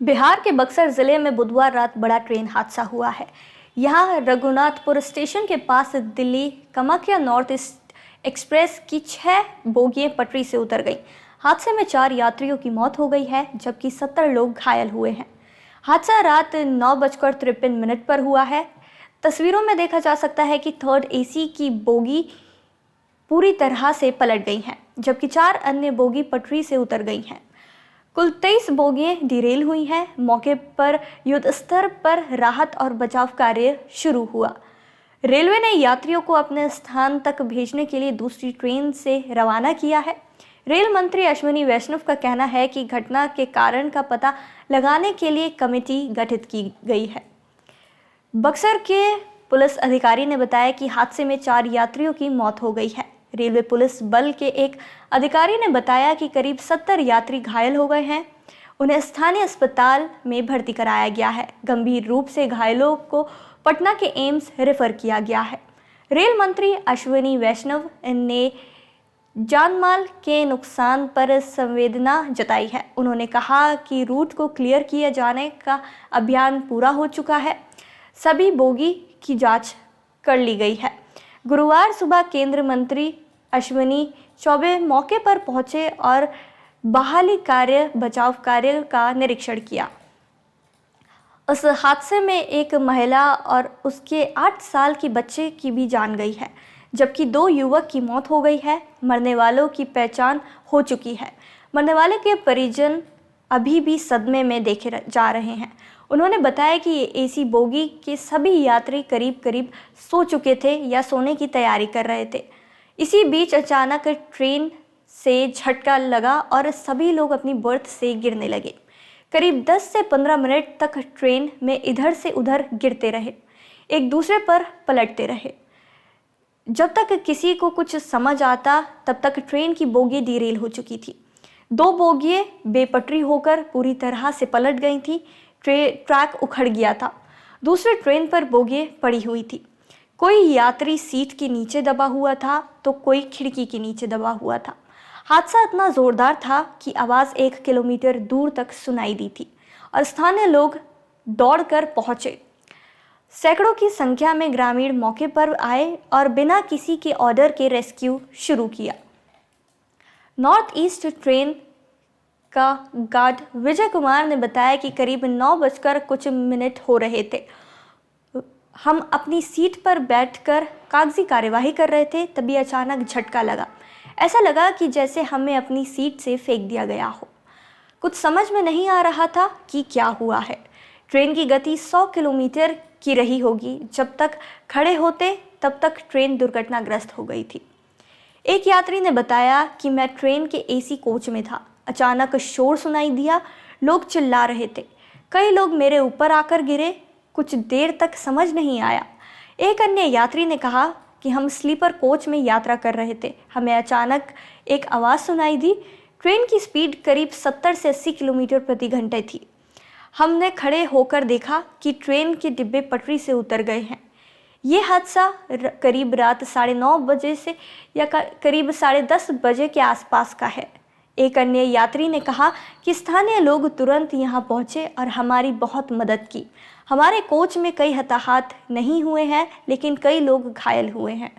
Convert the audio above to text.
बिहार के बक्सर जिले में बुधवार रात बड़ा ट्रेन हादसा हुआ है। यहाँ रघुनाथपुर स्टेशन के पास Delhi Kamakhya North East Express की 6 बोगियां पटरी से उतर गई। हादसे में 4 यात्रियों की मौत हो गई है, जबकि 70 लोग घायल हुए हैं। हादसा रात 9:53 पर हुआ है। तस्वीरों में देखा जा सकता है कि थर्ड एसी की बोगी पूरी तरह से पलट गई हैं, जबकि 4 अन्य बोगी पटरी से उतर गई हैं। कुल 23 बोगियां डिरेल हुई हैं। मौके पर युद्ध स्तर पर राहत और बचाव कार्य शुरू हुआ। रेलवे ने यात्रियों को अपने स्थान तक भेजने के लिए दूसरी ट्रेन से रवाना किया है। रेल मंत्री अश्विनी वैष्णव का कहना है कि घटना के कारण का पता लगाने के लिए कमेटी गठित की गई है। बक्सर के पुलिस अधिकारी ने बताया कि हादसे में 4 यात्रियों की मौत हो गई है। रेलवे पुलिस बल के एक अधिकारी ने बताया कि करीब 70 यात्री घायल हो गए हैं। उन्हें स्थानीय अस्पताल में भर्ती कराया गया है। गंभीर रूप से घायलों को पटना के एम्स रेफर किया गया है। रेल मंत्री अश्विनी वैष्णव ने जानमाल के नुकसान पर संवेदना जताई है। उन्होंने कहा कि रूट को क्लियर किए जाने का अभियान पूरा हो चुका है। सभी बोगी की जांच कर ली गई है। गुरुवार सुबह केंद्रीय मंत्री अश्विनी चौबे मौके पर पहुंचे और बहाली कार्य बचाव कार्य का निरीक्षण किया। उस हादसे में एक महिला और उसके 8 साल की बच्चे की भी जान गई है, जबकि 2 युवक की मौत हो गई है। मरने वालों की पहचान हो चुकी है। मरने वाले के परिजन अभी भी सदमे में देखे जा रहे हैं। उन्होंने बताया कि एसी बोगी के सभी यात्री करीब करीब सो चुके थे या सोने की तैयारी कर रहे थे। इसी बीच अचानक ट्रेन से झटका लगा और सभी लोग अपनी बर्थ से गिरने लगे। करीब 10 से 15 मिनट तक ट्रेन में इधर से उधर गिरते रहे, एक दूसरे पर पलटते रहे। जब तक किसी को कुछ समझ आता तब तक ट्रेन की बोगी डिरेल हो चुकी थी। 2 बोगियां बेपटरी होकर पूरी तरह से पलट गई थी। ट्रैक उखड़ गया था। दूसरी ट्रेन पर बोगियां पड़ी हुई थी। कोई यात्री सीट के नीचे दबा हुआ था तो कोई खिड़की के नीचे दबा हुआ था। हादसा इतना जोरदार था कि आवाज़ 1 किलोमीटर दूर तक सुनाई दी थी और स्थानीय लोग दौड़कर पहुंचे। सैकड़ों की संख्या में ग्रामीण मौके पर आए और बिना किसी के ऑर्डर के रेस्क्यू शुरू किया। नॉर्थ ईस्ट ट्रेन का गार्ड विजय कुमार ने बताया कि करीब 9 बजकर कुछ मिनट हो रहे थे। हम अपनी सीट पर बैठकर कागजी कार्यवाही कर रहे थे, तभी अचानक झटका लगा। ऐसा लगा कि जैसे हमें अपनी सीट से फेंक दिया गया हो। कुछ समझ में नहीं आ रहा था कि क्या हुआ है। ट्रेन की गति 100 किलोमीटर की रही होगी। जब तक खड़े होते तब तक ट्रेन दुर्घटनाग्रस्त हो गई थी। एक यात्री ने बताया कि मैं ट्रेन के एसी कोच में था। अचानक शोर सुनाई दिया, लोग चिल्ला रहे थे। कई लोग मेरे ऊपर आकर गिरे। कुछ देर तक समझ नहीं आया। एक अन्य यात्री ने कहा कि हम स्लीपर कोच में यात्रा कर रहे थे। हमें अचानक एक आवाज़ सुनाई दी। ट्रेन की स्पीड करीब 70 से 80 किलोमीटर प्रति घंटे थी। हमने खड़े होकर देखा कि ट्रेन के डिब्बे पटरी से उतर गए हैं। ये हादसा करीब रात 9:30 बजे से या करीब 10:30 बजे के आसपास का है। एक अन्य यात्री ने कहा कि स्थानीय लोग तुरंत यहां पहुंचे और हमारी बहुत मदद की। हमारे कोच में कई हताहत नहीं हुए हैं, लेकिन कई लोग घायल हुए हैं।